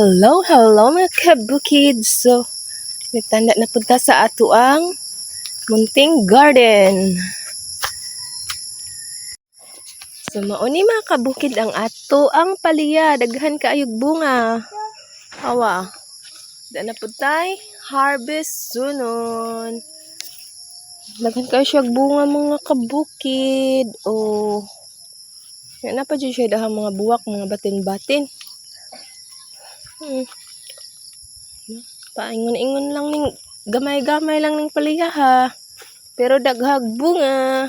Hello mga kabukids. So, nitanda na punta sa ato ang munting garden. So, mauni mga kabukid ang ato ang palya. Daghan kaayog bunga. Awa. Da na puntay harvest sunon. Daghan kayo siya bunga mga kabukid. Oh. Yan na pa dyan siya dahang mga buwak, mga batin-batin. Paingon-ingon lang ning gamay-gamay lang ning palya ha. Pero daghag bunga.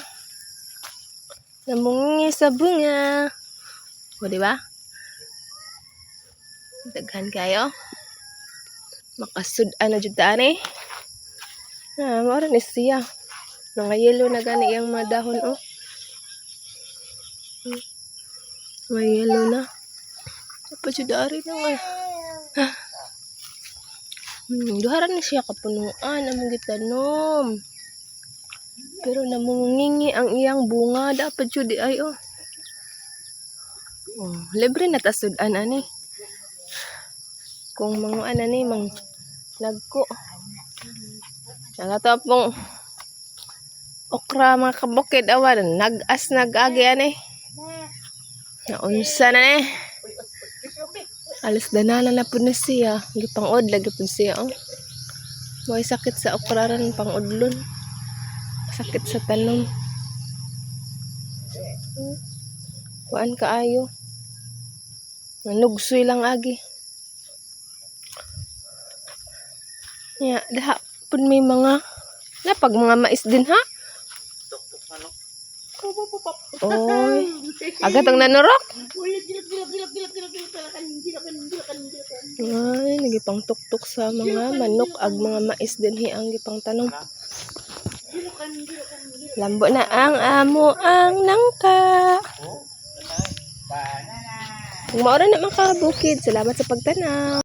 Namungi sa bunga. O di ba? Daghan kayo. Makasud-an na jud ani. Mao ni siya. Mga yellow na gani yang mga dahon oh. Mga yellow na. Apa jud ari na nga. Duharan na siya kapunuan among gitanom. Pero namungingi ang iyang bunga dapat jud ay oh. Oh, libre na tasud-an ani. Kung manguan ani mang lagko. Nagato pong okra mga kabukid awan nag-as nag-agi ani. Naunsa na eh. Alas danana na po na siya. Gipangod lagi po siya. Oh. May sakit sa okraran pangudlon. Sakit sa tanom. Kuan kaayo. Nanugsoy lang agi. Ya, daha pun may mga napag mga mais din ha. Oy. Agad ang nanurok. Ay, nagipang tuktok sa mga manok ag mga mais din ang gipang tanom. Lambo na ang amo ang nangka. Kung maura na mga kabukid, salamat sa pagtanaw.